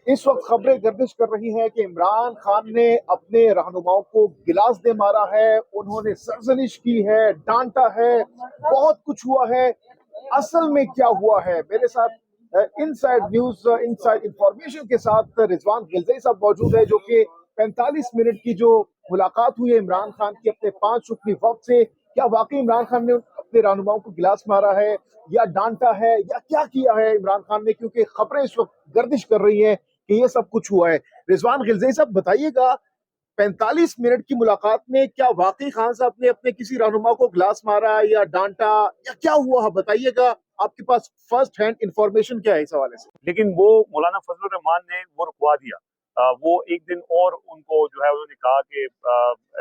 इस वक्त खबरें गर्दिश कर रही हैं कि इमरान खान ने अपने रहनुमाओं को गिलास दे मारा है, उन्होंने सरजनिश की है, डांटा है, बहुत कुछ हुआ है। असल में क्या हुआ है, मेरे साथ इनसाइड न्यूज, इनसाइड इंफॉर्मेशन के साथ रिजवान गिलज़ई साहब मौजूद है, जो कि 45 मिनट की जो मुलाकात हुई है इमरान खान की अपने 5 रुकनी वक्त से, क्या वाकई इमरान खान ने अपने रहनुमाओं को गिलास मारा है या डांटा है या क्या किया है इमरान खान ने, क्योंकि खबरें इस वक्त गर्दिश कर रही हैं कि ये सब कुछ हुआ है। रिजवान गिलज़ई साहब बताइएगा, 45 मिनट की मुलाकात में क्या वाकई खान साहब ने अपने किसी रहनुमा को गिलास मारा या डांटा या क्या हुआ है, बताइएगा। आपके पास फर्स्ट हैंड इंफॉर्मेशन क्या है इस हवाले से? लेकिन वो मौलाना फजलुर रहमान ने वो रुकवा दिया। वो एक दिन और उनको जो है उन्होंने कहा कि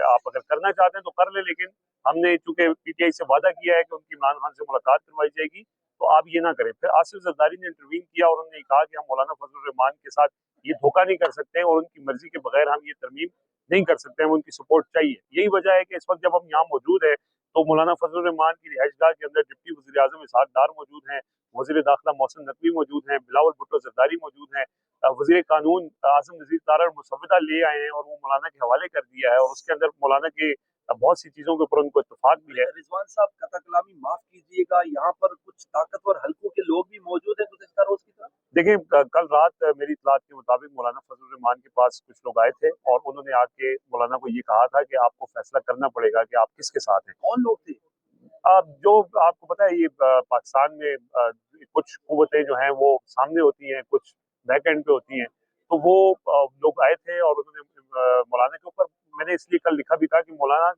आप अगर करना चाहते हैं तो कर ले, लेकिन हमने चूंकि पीटीआई से वादा किया है कि उनकी इमरान खान से मुलाकात करवाई जाएगी, तो आप ये ना करें। फिर आसिफ जरदारी ने इंटरवीन किया और उन्होंने कहा कि हम मौलाना फजलुर रहमान के साथ ये धोखा नहीं कर सकते और उनकी मर्जी के बगैर हम ये तरमीम नहीं कर सकते, हमें उनकी सपोर्ट चाहिए। यही वजह है कि इस वक्त जब हम यहाँ मौजूद है तो मौलाना फजलुर रहमान की रिहाइशगाह के अंदर डिप्टी वज़ीर आज़म इसहाक डार मौजूद हैं, वज़ीर दाखिला मोहसिन नकवी मौजूद हैं, बिलावल भुट्टो जरदारी मौजूद हैं, वज़ीर कानून आज़म नज़ीर तारड़ मुसव्वदा ले आए हैं और वो मौलाना के हवाले कर दिया है और उसके अंदर मौलाना के बहुत सी चीजों के ऊपर उनको इत्तेफाक भी है। रिजवान साहब, कथा कलामी माफ कीजिएगा, यहाँ पर कुछ ताकतवर हलकों के लोग भी मौजूद हैं गुज़िश्ता रोज की तरह। देखिए, कल रात मेरी इत्तलात के मुताबिक मौलाना फजलुर रहमान के पास कुछ लोग आए थे और उन्होंने आके मौलाना को ये कहा था कि आपको फैसला करना पड़ेगा कि आप किसके साथ हैं। कौन लोग थे? जो आपको पता है, ये पाकिस्तान में कुछ कुव्वतें जो हैं वो सामने होती हैं, कुछ बैक एंड पे होती हैं। तो वो लोग आए थे और उन्होंने मौलाना के ऊपर, मैंने इसलिए कल लिखा भी था कि मौलाना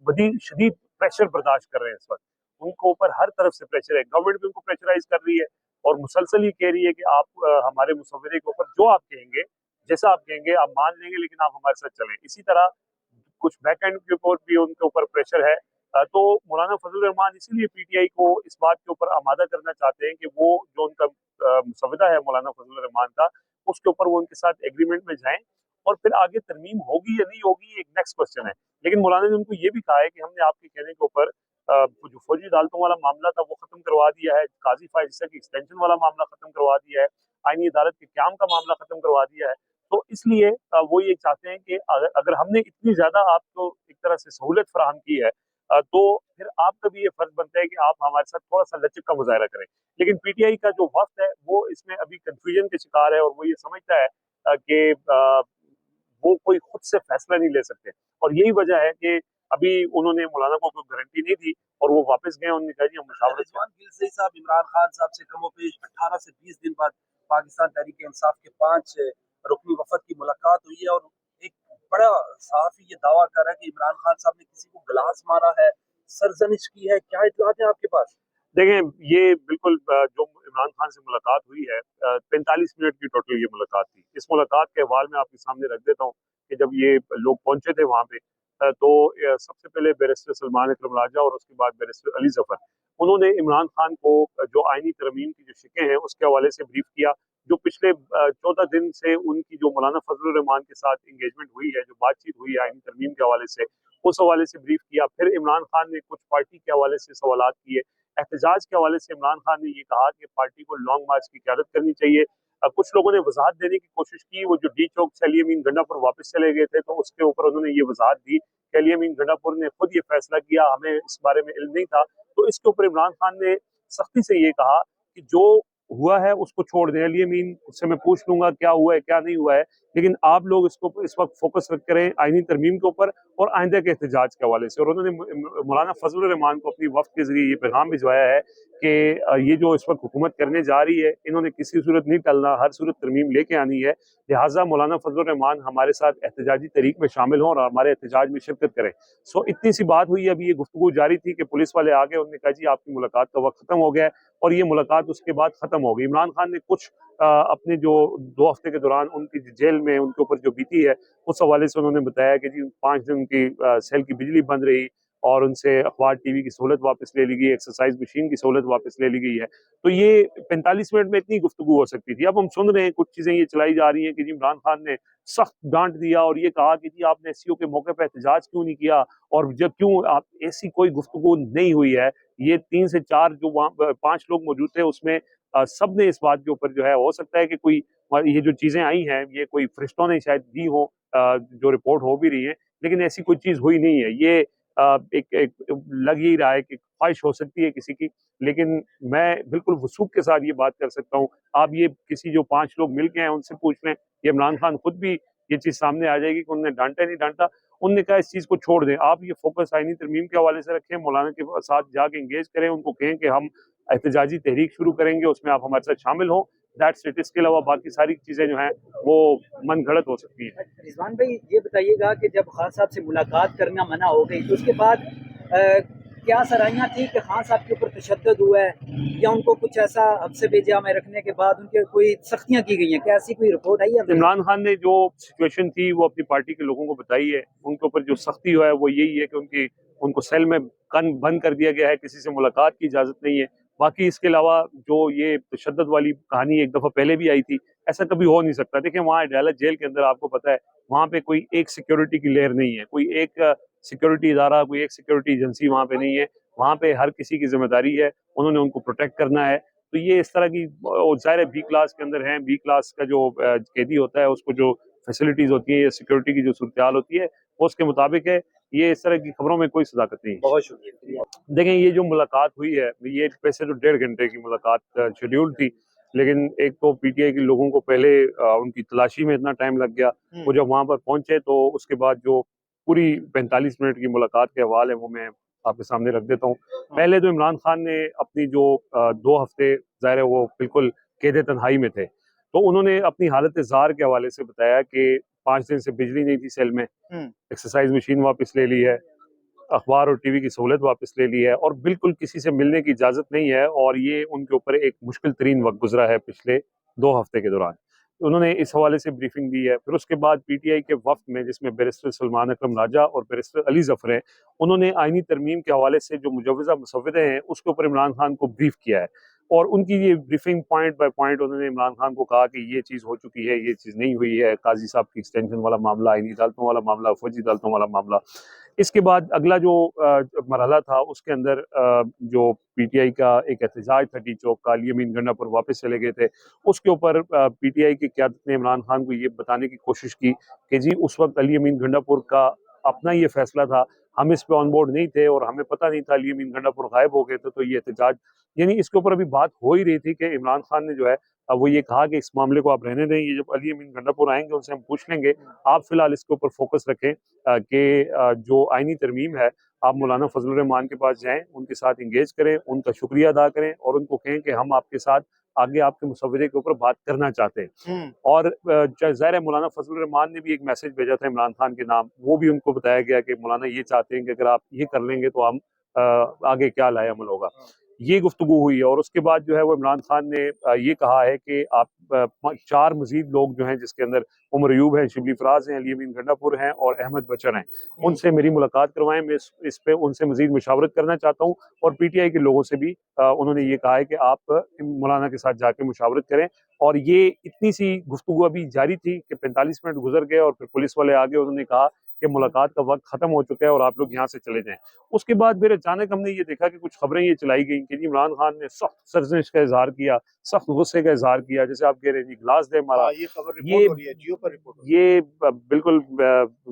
बड़ी शदीद प्रेशर बर्दाश्त कर रहे हैं इस वक्त। उनको ऊपर हर तरफ से प्रेशर है, गवर्नमेंट भी उनको प्रेशराइज कर रही है और मुसलसल ये कह रही है कि आप हमारे मुसव्वरे के ऊपर जो आप कहेंगे, जैसा आप कहेंगे आप मान लेंगे, लेकिन आप हमारे साथ चलें। इसी तरह कुछ बैक एंड के ऊपर भी उनके ऊपर प्रेशर है। तो मौलाना फजलुर रहमान इसीलिए पीटीआई को इस बात के ऊपर आमादा करना चाहते हैं कि वो जो उनका मुसव्वदा है मौलाना फजलुर रहमान का, उसके ऊपर वो उनके साथ एग्रीमेंट में जाएं और फिर आगे तरमीम होगी या नहीं होगी एक नेक्स्ट क्वेश्चन है। लेकिन मौलाना ने उनको ये भी कहा है कि हमने आपके कहने के ऊपर जो फौजी अदालतों वाला मामला था वो खत्म करवा दिया है, काजी फायजिसा की एक्सटेंशन वाला मामला खत्म करवा दिया है, आईनी अदालत के क्याम का मामला खत्म करवा दिया है। तो इसलिए वो ये चाहते हैं कि अगर अगर हमने इतनी ज्यादा आपको एक तरह से सहूलत फराहम की है, तो फिर आपका भी ये फर्ज बनता है कि आप हमारे साथ थोड़ा सा लचक का मुजाहरा करें। लेकिन पीटीआई का जो वक्त है वो इसमें अभी कंफ्यूजन के शिकार है और वो ये समझता है कि वो कोई खुद से फैसला नहीं ले सकते। और यही वजह है कि अभी उन्होंने मौलाना को कोई गारंटी नहीं दी और वो वापस गए, उन्होंने कहा जी हम मुशावरत रिजवान गिलज़ई साहब, इमरान खान साहब से कमोपेश 18 से 20 दिन बाद पाकिस्तान तहरीक इंसाफ के 5 रुकनी वफद की मुलाकात हुई है और एक बड़ा सहाफी ये दावा कर रहा है कि इमरान खान साहब ने किसी को गिलास मारा है, सरजनिश की है। क्या इत्तलात है आपके पास? देखें, ये बिल्कुल जो इमरान खान से मुलाकात हुई है, 45 मिनट की टोटल ये मुलाकात थी। इस मुलाकात के हवाले में आपके सामने रख देता हूँ कि जब ये लोग पहुंचे थे वहां पे, तो सबसे पहले बैरिस्टर सलमान अकरम राजा और उसके बाद बैरिस्टर अली जफर, उन्होंने इमरान खान को जो आईनी तरमीम की जो शिकें हैं उसके हवाले से ब्रीफ किया। जो पिछले 14 दिन से उनकी जो मौलाना फजलुर रहमान के साथ इंगेजमेंट हुई है, जो बातचीत हुई है आईनी तरमीम के हवाले से, उस हवाले से ब्रीफ किया। फिर इमरान खान ने कुछ पार्टी के हवाले से सवाल किए। एहतजाज के हवाले से इमरान खान ने ये कहा कि पार्टी को लॉन्ग मार्च की क्यादत करनी चाहिए। कुछ लोगों ने वजाहत देने की कोशिश की, वो जो डी चौक से अली अमीन गंडापुर वापस चले गए थे तो उसके ऊपर उन्होंने ये वजाहत दी कि अली अमीन गंडापुर ने खुद ये फैसला किया, हमें इस बारे में इल्म नहीं था। तो इसके ऊपर इमरान खान ने सख्ती से ये कहा कि जो हुआ है उसको छोड़ दें, अली अमीन से मैं पूछ लूंगा क्या हुआ है क्या नहीं हुआ है, लेकिन आप लोग इसको इस वक्त फोकस करें आईनी तरमीम के ऊपर और आइंदा के एहतजाज के हवाले से। और उन्होंने मौलाना फजलुर रहमान को अपनी वफ्त के जरिए ये पैगाम भिजवाया है कि ये जो इस वक्त हुकूमत करने जा रही है, इन्होंने किसी सूरत नहीं टलना, हर सूरत तरमीम लेके आनी है। लिहाजा मौलाना फजलुर रहमान हमारे साथ एहतजाजी तरीक में शामिल हों और हमारे एहतजाज में शिरकत करें। सो इतनी सी बात हुई। अभी ये गुफ्तगू जारी थी कि पुलिस वाले आ गए, उन्होंने कहा जी आपकी मुलाकात का वक्त खत्म हो गया है और ये मुलाकात उसके बाद खत्म हो गई। इमरान खान ने कुछ अपने जो 2 हफ्ते के दौरान उनकी जेल में उनके ऊपर जो बीती है उस हवाले से उन्होंने बताया कि जी 5 दिन उनकी सेल की बिजली बंद रही और उनसे अखबार टीवी की सहूलत वापस ले ली गई, एक्सरसाइज मशीन की सहूलत वापस ले ली गई है। तो ये 45 मिनट में इतनी गुफ्तगू हो सकती थी। अब हम सुन रहे हैं कुछ चीजें ये चलाई जा रही हैं कि जी इमरान खान ने सख्त डांट दिया और ये कहा कि जी आपने एससीओ के मौके पर एहतजाज क्यों नहीं किया और जब क्यों आप ऐसी कोई गुफ्तगू नहीं हुई है। ये 3 से 4 जो वहाँ 5 लोग मौजूद थे उसमें सब ने इस बात के ऊपर जो है, हो सकता है कि कोई ये जो चीजें आई हैं ये कोई फरिश्तों ने शायद दी हो, जो रिपोर्ट हो भी रही है, लेकिन ऐसी कोई चीज हुई नहीं है। ये एक लग ही रहा है कि ख्वाहिश हो सकती है किसी की, लेकिन मैं बिल्कुल वसूख के साथ ये बात कर सकता हूँ। आप ये किसी जो 5 लोग मिल गए हैं उनसे पूछ लें, ये इमरान खान खुद भी ये चीज सामने आ जाएगी कि उन्होंने डांटा नहीं डांटा। उनने कहा इस चीज को छोड़ दें, आप ये फोकस आईनी तरमीम के हवाले से रखें, मौलाना के साथ जाके इंगेज करें, उनको कहें कि हम एहतजाजी तहरीक शुरू करेंगे, उसमें आप हमारे साथ शामिल हों। That's it. इसके अलावा बाकी सारी चीजें जो हैं वो मन घड़त हो सकती हैं। रिजवान भाई, ये बताइएगा कि जब खान साहब से मुलाकात करना मना हो गई तो उसके बाद क्या सराहियाँ थी कि खान साहब के ऊपर तशद्दुद हुआ है, या उनको कुछ ऐसा हब्से बेजा में रखने के बाद उनके कोई सख्तियाँ की गई हैं? क्या ऐसी कोई रिपोर्ट आई है? इमरान खान ने जो सिचुएशन थी वो अपनी पार्टी के लोगों को बताई है। उनके ऊपर जो सख्ती हुआ है वो यही है कि उनको सेल में बंद कर दिया गया है, किसी से मुलाकात की इजाजत नहीं है। बाकी इसके अलावा जो ये तशद्दुद वाली कहानी एक दफा पहले भी आई थी, ऐसा कभी हो नहीं सकता। देखिए वहाँ अदालत जेल के अंदर आपको पता है वहाँ पे कोई एक सिक्योरिटी की लेयर नहीं है, कोई एक सिक्योरिटी इदारा, कोई एक सिक्योरिटी एजेंसी वहाँ पे नहीं है। वहाँ पे हर किसी की जिम्मेदारी है, उन्होंने उनको प्रोटेक्ट करना है। तो ये इस तरह की, ज़ाहिर है बी क्लास के अंदर हैं, बी क्लास का जो कैदी होता है उसको जो फैसिलिटीज होती है या सिक्योरिटी की जो सूरत होती है वो उसके मुताबिक है। ये इस तरह की खबरों में कोई सदाकत नहीं है। बहुत शुक्रिया। देखें ये जो मुलाकात हुई है ये वैसे तो 1.5 घंटे की मुलाकात शेड्यूल थी, लेकिन एक तो पीटीआई के लोगों को पहले उनकी तलाशी में इतना टाइम लग गया। वो जब वहां पर पहुंचे तो उसके बाद जो पूरी 45 मिनट की मुलाकात के हवाल है वो मैं आपके सामने रख देता हूँ। पहले तो इमरान खान ने अपनी जो 2 हफ्ते ज़ाहिर है वो बिल्कुल कैद तन्हाई में थे, तो उन्होंने अपनी हालत ज़ार के हवाले से बताया कि 5 दिन से बिजली नहीं थी सेल में, एक्सरसाइज मशीन वापस ले ली है, अखबार और टीवी की सहूलत वापस ले ली है, और बिल्कुल किसी से मिलने की इजाज़त नहीं है। और ये उनके ऊपर एक मुश्किल तरीन वक्त गुजरा है पिछले 2 हफ्ते के दौरान। उन्होंने इस हवाले से ब्रीफिंग दी है। फिर उसके बाद पीटीआई के वफ्द में, जिसमें बैरिस्टर सलमान अकरम राजा और बैरिस्टर अली जफर हैं, उन्होंने आइनी तरमीम के हवाले से जो मुजव्वज़ा मुसव्विदे हैं उसके ऊपर इमरान खान को ब्रीफ किया है। और उनकी ये ब्रीफिंग पॉइंट बाय पॉइंट उन्होंने इमरान खान को कहा कि ये चीज़ हो चुकी है, ये चीज़ नहीं हुई है, काजी साहब की एक्सटेंशन वाला मामला, आइनी अदालतों वाला मामला, फौजी अदालतों वाला मामला। इसके बाद अगला जो मरहला था उसके अंदर जो पीटीआई का एक एहतजाज था टी चौक का, अली अमीन गंडापुर वापस चले गए थे, उसके ऊपर पीटीआई की क़यादत ने इमरान खान को ये बताने की कोशिश की कि जी उस वक्त अली अमीन गंडापुर का अपना ये फैसला था, हम इस पे ऑन बोर्ड नहीं थे और हमें पता नहीं था अली अमीन गंडापुर गायब हो गए थे, तो ये एहतजाज, यानी इसके ऊपर अभी बात हो ही रही थी कि इमरान खान ने जो है वो ये कहा कि इस मामले को आप रहने दें, ये जब अली अमीन गंडापुर आएंगे उनसे हम पूछ लेंगे, आप फिलहाल इसके ऊपर फोकस रखें कि जो आइनी तरमीम है आप मौलाना फजलुर रहमान के पास जाएं, उनके साथ इंगेज करें, उनका शुक्रिया अदा करें और उनको कहें कि हम आपके साथ आगे आपके मुसव्वदे के ऊपर बात करना चाहते हैं। और ज़ाहिर है मौलाना फजलुर रहमान ने भी एक मैसेज भेजा था इमरान खान के नाम, वो भी उनको बताया गया कि मौलाना ये चाहते हैं कि अगर आप ये कर लेंगे तो हम आगे क्या लाए अमल होगा। ये गुफ्तगू हुई है और उसके बाद जो है वो इमरान खान ने ये कहा है कि आप 4 मजीद लोग जो हैं, जिसके अंदर उमर अयूब हैं, शिबली फराज हैं, अली अमीन गंडापुर हैं और अहमद बचर हैं, उनसे मेरी मुलाकात करवाएं। मैं इस पे उनसे मजीद मुशावरत करना चाहता हूँ। और पीटीआई के लोगों से भी उन्होंने ये कहा है कि आप मौलाना के साथ जाके मुशावरत करें। और ये इतनी सी गुफ्तगू अभी जारी थी कि 45 मिनट गुजर गए और फिर पुलिस वाले आ गए, उन्होंने कहा कि मुलाकात का वक्त खत्म हो चुका है और आप लोग यहाँ से चले जाएं। उसके बाद फिर अचानक हमने ये देखा कि कुछ खबरें ये चलाई गई कि इमरान खान ने सख्त सरजनिश का इजहार किया, सख्त गुस्से का इजहार किया, जैसे आप कह रहे हैं जी गिलास दे मारा। ये खबर रिपोर्ट हो रही है, जियो पर रिपोर्ट। ये बिल्कुल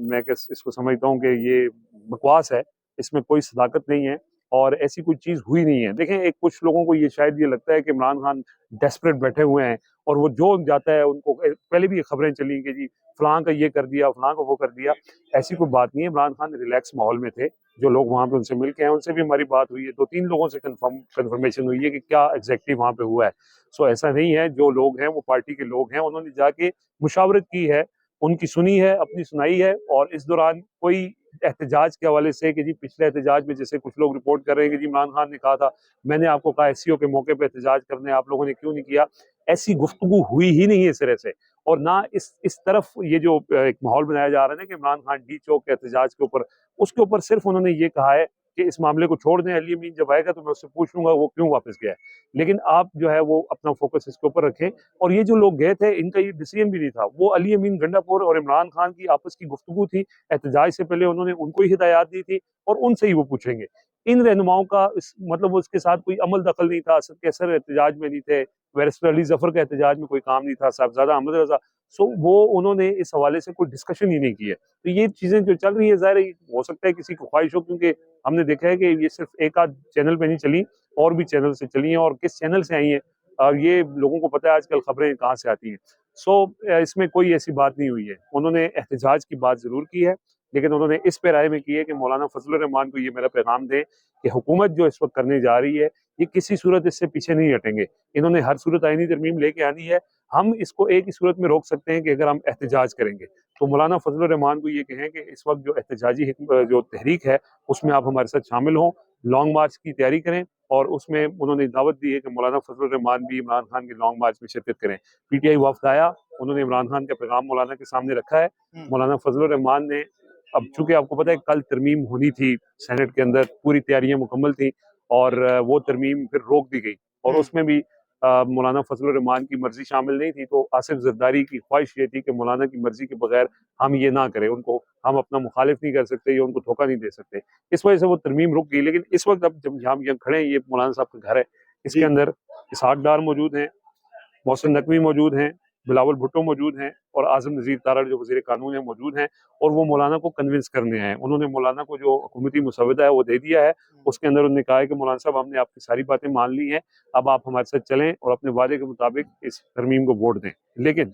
मैं इसको समझता हूँ कि ये बकवास है, इसमें कोई सदाकत नहीं है और ऐसी कोई चीज हुई नहीं है। देखें एक कुछ लोगों को ये शायद ये लगता है कि इमरान खान डेस्परेट बैठे हुए हैं और वो जो जाता है उनको, पहले भी ये खबरें चली कि जी फलां का ये कर दिया, फलां का वो कर दिया। ऐसी कोई बात नहीं है। इमरान खान रिलैक्स माहौल में थे, जो लोग वहां पे उनसे मिल के हैं उनसे भी हमारी बात हुई है, 2-3 लोगों से कंफर्मेशन हुई है कि क्या एग्जैक्टली वहां पे हुआ है। सो ऐसा नहीं है, जो लोग हैं वो पार्टी के लोग हैं, उन्होंने जाके मुशावरत की है, उनकी सुनी है, अपनी सुनाई है। और इस दौरान कोई एहतजाज के हवाले से कि जी पिछले एहतजाज में जैसे कुछ लोग रिपोर्ट कर रहे हैं कि जी इमरान खान ने कहा था मैंने आपको कहा एससीओ के मौके पे एहतजाज करने, आप लोगों ने क्यों नहीं किया, ऐसी गुफ्तगू हुई ही नहीं है सिरे से। और ना इस तरफ ये जो एक माहौल बनाया जा रहा है ना कि इमरान खान डी चौक के एहतजाज के ऊपर, उसके ऊपर सिर्फ उन्होंने ये कहा है कि इस मामले को छोड़ दें, अली अमीन जब आएगा तो मैं उससे पूछ लूंगा वो क्यों वापस गया है। लेकिन आप जो है वो अपना फोकस इसके ऊपर रखें। और ये जो लोग गए थे इनका ये डिसीजन भी नहीं था, वो अली अमीन गंडापुर और इमरान खान की आपस की गुफ्तगू थी, एहतजाज से पहले उन्होंने उनको ही हिदायत दी थी और उनसे ही वो पूछेंगे। इन रहनुमाओं का मतलब उसके साथ कोई अमल दखल नहीं था। असद कैसर एहतजाज में नहीं थे, बैरिस्टर अली जफर का एहतजाज में कोई काम नहीं था, साहबजादा अहमद रजा। सो वो उन्होंने इस हवाले से कोई डिस्कशन ही नहीं की है। तो ये चीजें जो चल रही है, ज़ाहिर है हो सकता है किसी को ख्वाहिश हो, क्योंकि हमने देखा है कि ये सिर्फ एक आध चैनल पे नहीं चली, और भी चैनल से चली हैं, और किस चैनल से आई हैं ये लोगों को पता है आजकल खबरें कहाँ से आती हैं। इसमें कोई ऐसी बात नहीं हुई है। उन्होंने एहतजाज की बात जरूर की है, लेकिन उन्होंने इस पे राय में की है कि मौलाना फजलुर रहमान को ये मेरा पैगाम दें कि हुकूमत जो इस वक्त करने जा रही है, ये किसी सूरत इससे पीछे नहीं हटेंगे। इन्होंने हर सूरत आईनी तरमीम लेके आनी है। हम इसको एक ही सूरत में रोक सकते हैं कि अगर हम एहतजाज करेंगे। तो मौलाना फजलुर रहमान को ये कहें कि इस वक्त जो एहतजाजी जो तहरीक है, उसमें आप हमारे साथ शामिल हों, लॉन्ग मार्च की तैयारी करें। और उसमें उन्होंने दावत दी है कि मौलाना फजलुर रहमान भी इमरान खान के लॉन्ग मार्च में शिरकत करें। पीटीआई वफ्द आया, उन्होंने इमरान खान का पैगाम मौलाना के सामने रखा है। मौलाना फजलुर रहमान ने, अब चूंकि आपको पता है कल तरमीम होनी थी सेनेट के अंदर, पूरी तैयारियां मुकम्मल थी, और वो तरमीम फिर रोक दी गई, और उसमें भी मौलाना फजलुर रहमान की मर्जी शामिल नहीं थी। तो आसिफ जरदारी की ख्वाहिश ये थी कि मौलाना की मर्जी के बगैर हम ये ना करें, उनको हम अपना मुखालिफ नहीं कर सकते या उनको धोखा नहीं दे सकते। इस वजह से वो तरमीम रुक गई। लेकिन इस वक्त अब जब हम यहाँ खड़े हैं, ये मौलाना साहब का घर है, इसके अंदर इसहाक डार मौजूद हैं, मोहसिन नकवी मौजूद हैं, बिलावल भुट्टो मौजूद हैं, और आजम नज़ीर तारड़ जो वज़ीर कानून है मौजूद हैं, और वो मौलाना को कन्विंस करने आए। उन्होंने मौलाना को जो हुकूमती मुसवदा है वो दे दिया है। उसके अंदर उन्होंने कहा है कि मौलाना साहब हमने आपकी सारी बातें मान ली हैं, अब आप हमारे साथ चलें और अपने वादे के मुताबिक इस तरमीम को वोट दें। लेकिन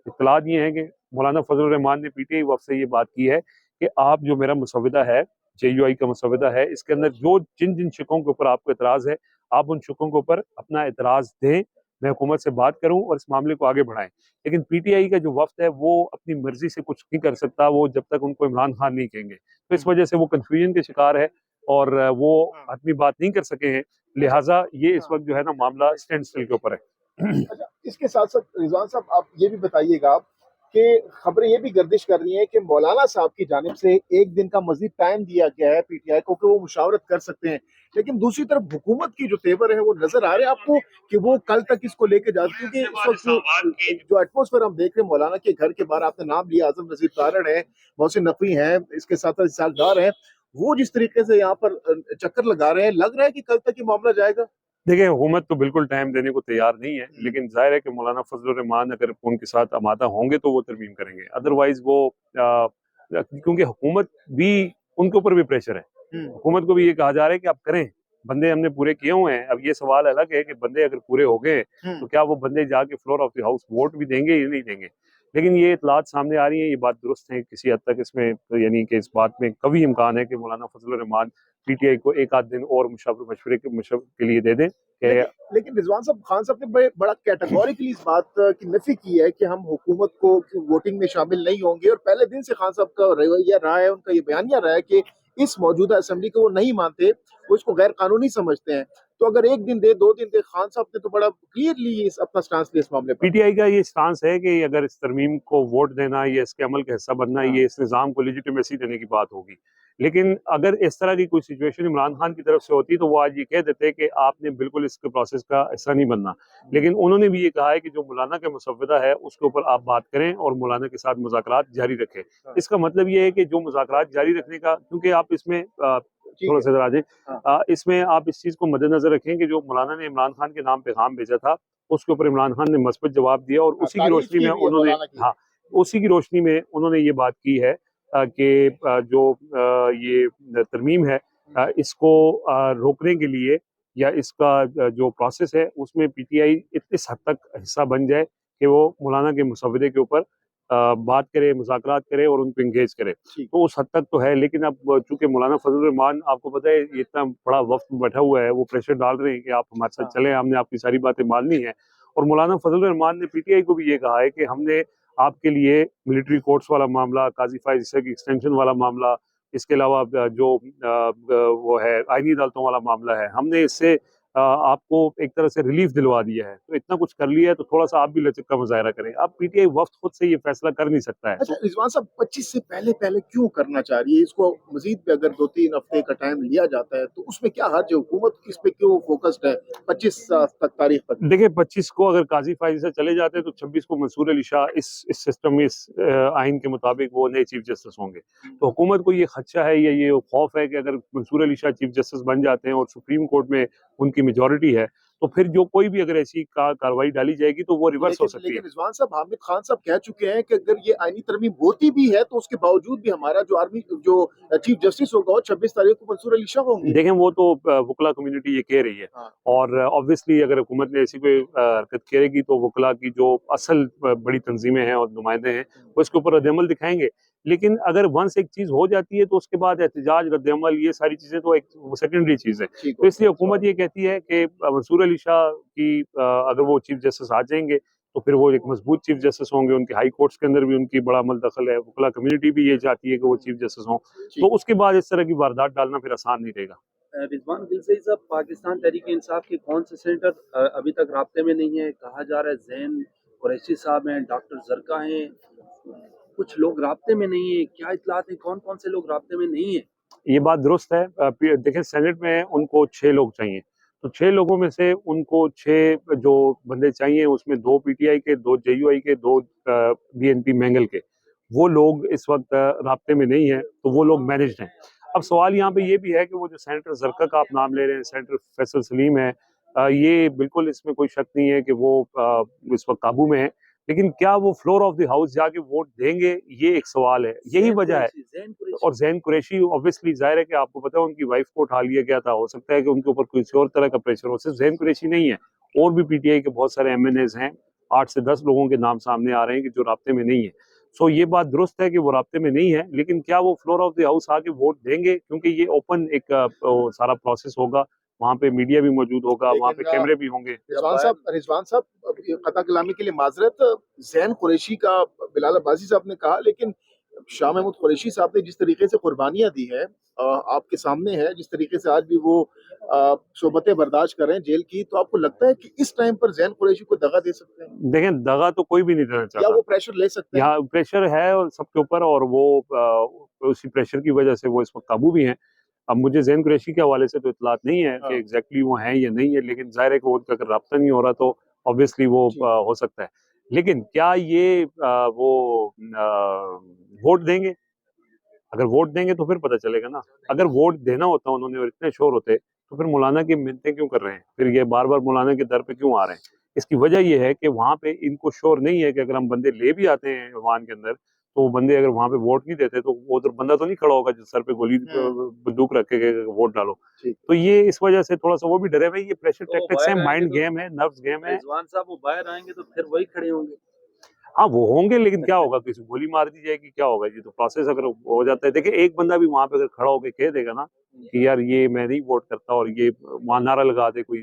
इत्तलात ये है कि मौलाना फजलुर रहमान ने पीटीआई वफ्द से ये बात की है कि आप जो मेरा मुसवदा है, JUI का मुसवदा है, इसके अंदर जो जिन जिन शिकों के ऊपर आपको एतराज़ है, आप उन शिकों के ऊपर अपना एतराज़ दें, मैं हुकूमत से बात करूं और इस मामले को आगे बढ़ाएं। लेकिन पीटीआई का जो वफ्द है वो अपनी मर्जी से कुछ नहीं कर सकता, वो जब तक उनको इमरान खान नहीं कहेंगे। तो इस वजह से वो कंफ्यूजन के शिकार है, और वो आदमी बात नहीं कर सके हैं। लिहाजा ये इस वक्त जो है ना, मामला स्टैंड स्टिल के ऊपर है। अच्छा, इसके साथ साथ रिजवान साहब आप ये भी बताइएगा कि खबरें ये भी गर्दिश कर रही हैं कि मौलाना साहब की जानिब से एक दिन का मजीद टाइम दिया गया है पीटीआई को कि वो मुशावरत कर सकते हैं, लेकिन दूसरी तरफ हुकूमत की जो तेवर है वो नजर आ रहे हैं आपको कि वो कल तक इसको लेके जाती, क्योंकि इस वक्त जो एटमोसफेयर हम देख रहे हैं मौलाना के घर के बाहर, आपने नाम लिया, आजम नज़ीर तारड़ है, मोहसिन नकवी है, इसके साथ साथ इसहाक डार है, वो जिस तरीके से यहाँ पर चक्कर लगा रहे हैं, लग रहा है कि कल तक ये मामला जाएगा। देखिए, हुकूमत तो बिल्कुल टाइम देने को तैयार नहीं है, लेकिन जाहिर है कि मौलाना फजलुर रहमान अगर उनके साथ आमादा होंगे तो वो तरमीम करेंगे। अदरवाइज वो क्योंकि हुकूमत भी, उनके ऊपर भी प्रेशर है। हुकूमत को भी ये कहा जा रहा है कि आप करें, बंदे हमने पूरे किए हुए हैं। अब ये सवाल अलग है कि बंदे अगर पूरे हो गए तो क्या वो बंदे जाके floor of the house vote भी देंगे या नहीं देंगे। लेकिन ये इतलात सामने आ रही है, ये बात दुरुस्त है किसी हद तक। इसमें यानी कि इस बात में कभी इम्कान है कि मौलाना फजलुर रहमान पीटीआई को एक आध दिन और मशवरे के लिए दे दें। लेकिन रिजवान साहब, खान साहब ने बड़ा कैटेगोरिकली इस बात की नफी की है कि हम हुकूमत को वोटिंग में शामिल नहीं होंगे, और पहले दिन से खान साहब का रवैया रहा है, उनका ये बयानिया रहा है कि इस मौजूदा असेंबली को वो नहीं मानते, वो इसको गैर कानूनी समझते हैं। तो अगर एक दिन दे, 2 दिन दे, खान साहब ने तो बड़ा क्लियरली अपना स्टांस लिया इस मामले पर। पीटीआई का ये स्टांस है कि अगर इस तरमीम को वोट देना या इसके अमल का हिस्सा बनना, ये इस निज़ाम को लेजिटिमेसी देने की बात होगी। लेकिन अगर इस तरह की कोई सिचुएशन इमरान खान की तरफ से होती तो वो आज ये कह देते कि आपने बिल्कुल इसके प्रोसेस का हिस्सा नहीं बनना। लेकिन उन्होंने भी ये कहा है कि जो मौलाना का मुसव्वदा है उसके ऊपर आप बात करें और मौलाना के साथ मुज़ाकरात जारी रखें। इसका मतलब ये है कि जो मुज़ाकरात जारी रखने का, क्योंकि आप इसमें थोड़ा सा राजे इसमें आप इस चीज़ को मद्देनजर रखें कि जो मौलाना ने इमरान खान के नाम पैगाम भेजा था, उसके ऊपर इमरान खान ने मस्बत जवाब दिया, और उसी की रोशनी में उन्होंने उसी की रोशनी में उन्होंने ये बात की है कि जो ये तरमीम है, इसको रोकने के लिए या इसका जो प्रोसेस है उसमें पीटीआई इस हद तक हिस्सा बन जाए कि वो मौलाना के मुसव्वदे के ऊपर बात करे, मुज़ाकरात करे और उनको इंगेज करे। तो उस हद तक तो है। लेकिन अब चूंकि मौलाना फजलुर रहमान, आपको पता है, ये इतना बड़ा वक्त बैठा हुआ है, वो प्रेशर डाल रहे हैं कि आप हमारे साथ चलें, हमने आपकी सारी बातें माननी है। और मौलाना फजलुर रहमान ने पीटीआई को भी ये कहा है कि हमने आपके लिए मिलिट्री कोर्ट्स वाला मामला, काजी फाइज की एक्सटेंशन वाला मामला, इसके अलावा जो वो है आईनी अदालतों वाला मामला है, हमने इससे आपको एक तरह से रिलीफ दिलवा दिया है, तो इतना कुछ कर लिया है तो थोड़ा सा आप भी लचक का मुजाहरा करें। अब पीटीआई वक्त खुद से ये फैसला कर नहीं सकता है। अच्छा रिजवान साहब, 25 से पहले पहले क्यों करना चाह रही है? इसको मजीद भी अगर 2-3 हफ्ते का टाइम लिया जाता है तो उसमें क्या हर्ज है? हुकूमत इस पे क्यों फोकस्ड है 25 तक तारीख तक? देखिए 25 को अगर काजी फाइज से चले जाते हैं तो 26 को मंसूर अली शाह इस सिस्टम में, इस आइन के मुताबिक वो नए चीफ जस्टिस होंगे। तो हुकूमत को ये खदशा है या ये खौफ है कि अगर मंसूर अली शाह चीफ जस्टिस बन जाते हैं और सुप्रीम कोर्ट में उनकी मेजोरिटी है तो फिर जो कोई भी अगर ऐसी कार्रवाई डाली जाएगी तो वो रिवर्स हो सकती है। लेकिन रिजवान साहब, हामिद खान साहब कह चुके हैं कि अगर ये आईनी तरमीम होती भी है तो उसके बावजूद भी हमारा जो चीफ जस्टिस होगा वो 26 तारीख को मंसूर अली शाह होंगे। देखें वो तो वकला कम्युनिटी ये कह रही है। हाँ। और ऑब्वियसली अगर हुकूमत ने ऐसी कोई हरकत करेगी तो वकला की जो असल बड़ी तंजीमें हैं और नुमाइंदे हैं वो इसके ऊपर रद्दअमल दिखाएंगे। लेकिन अगर वंस एक चीज हो जाती है तो उसके बाद एहतजाज, रद्दअमल, ये सारी चीजें तो एक सेकेंडरी चीज है। तो इसलिए हुकूमत ये कहती है कि मंसूर अली शाह की अगर वो चीफ जस्टिस आ जाएंगे तो फिर वो एक मजबूत चीफ जस्टिस होंगे। उनके हाई कोर्ट्स के अंदर भी उनकी बड़ा अमल दखल है, वकला कम्युनिटी भी ये चाहती है कि वो चीफ जस्टिस हों। तो उसके बाद इस तरह की वारदात डालना फिर आसान नहीं रहेगा। रिजवान दिलसई साहब, पाकिस्तान तहरीक इंसाफ के कौन से सेनेटर अभी तक राब्ते में नहीं है? कहा जा रहा है ज़ैन कुरैशी साहब हैं, डॉक्टर जरका हैं, कुछ लोग राब्ते में नहीं है। क्या इत्तलात है, कौन कौन से लोग राब्ते में नहीं है? ये बात दुरुस्त है। देखें सेनेट में उनको 6 लोग चाहिए, तो 6 लोगों में से उनको 6 जो बंदे चाहिए उसमें 2 पीटीआई के, 2 जेयूआई के, 2 बीएनपी मैंगल के, वो लोग इस वक्त राब्ते में नहीं है, तो वो लोग मैनेज्ड हैं। अब सवाल यहाँ पे ये भी है कि वो जो सेनेटर जरका का आप नाम ले रहे हैं, सेनेटर फैसल सलीम है, ये बिल्कुल इसमें कोई शक नहीं है कि वो इस वक्त काबू में है। लेकिन क्या वो फ्लोर ऑफ द हाउस जाके वोट देंगे, ये एक सवाल है। यही वजह है। और ज़ैन कुरैशी ऑब्वियसली जाहिर है कि आपको पता है उनकी वाइफ को उठा लिया गया था, हो सकता है कि उनके ऊपर किसी और तरह का प्रेशर हो। सिर्फ ज़ैन कुरैशी नहीं है, और भी पीटीआई के बहुत सारे एमएनएज हैं। 8 से 10 लोगों के नाम सामने आ रहे हैं कि जो राब्ते में नहीं है। सो ये बात दुरुस्त है कि वो राब्ते में नहीं है, लेकिन क्या वो फ्लोर ऑफ द हाउस आके वोट देंगे? क्योंकि ये ओपन एक सारा प्रोसेस होगा, वहाँ पे मीडिया भी मौजूद होगा, वहाँ पे कैमरे भी होंगे। रिजवान साहब कता कलामी के लिए माजरत, ज़ैन कुरैशी का बिलाल अब्बासी साहब ने कहा, लेकिन शाह महमूद कुरैशी साहब ने जिस तरीके से कुर्बानियां दी है आपके सामने है, जिस तरीके से आज भी वो सोबतें बर्दाश्त कर रहे हैं जेल की, तो आपको लगता है कि इस टाइम पर ज़ैन कुरैशी को दगा दे सकते हैं? देखें दगा तो कोई भी नहीं देना चाहता, या वो प्रेशर ले सकते हैं? यहाँ प्रेशर है और सबके ऊपर, और वो उसी प्रेशर की वजह से वो इस वक्त काबू भी हैं। अब मुझे ज़ैन कुरैशी के हवाले से तो इत्तलात नहीं है कि एग्जैक्टली वो हैं या नहीं है, लेकिन जाहिर है कि उनका अगर राब्ता नहीं हो रहा तो ऑब्वियसली वो हो सकता है। लेकिन क्या ये वो वोट देंगे? अगर वोट देंगे तो फिर पता चलेगा ना। अगर वोट देना होता उन्होंने और इतने शोर होते तो फिर मौलाना की मिन्नतें क्यों कर रहे हैं? फिर ये बार बार मौलाना के दर पे क्यों आ रहे हैं? इसकी वजह ये है कि वहाँ पे इनको शोर नहीं है कि अगर हम बंदे ले भी आते हैं ईवान के अंदर, तो वो बंदे अगर वहाँ पे वोट नहीं देते तो वो तो बंदा तो नहीं खड़ा होगा जो सर पे गोली बंदूक रख के वोट डालो। तो ये इस वजह से थोड़ा सा वो भी डरे हुए, ये प्रेशर टैक्टिक्स है, माइंड गेम है, नर्व्स गेम है। रिजवान साहब, वो बाहर आएंगे तो फिर वही खड़े होंगे। हाँ वो होंगे, लेकिन क्या होगा, किसी गोली मार दी जाएगी, क्या होगा? ये तो प्रोसेस अगर हो जाता है। देखिए एक बंदा भी वहां पे अगर खड़ा होकर कह देगा ना कि यार ये मैं नहीं वोट करता और ये वहां नारा लगा दे कोई,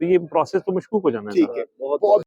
तो ये प्रोसेस तो मशकूक हो जाना है। ठीक है, बहुत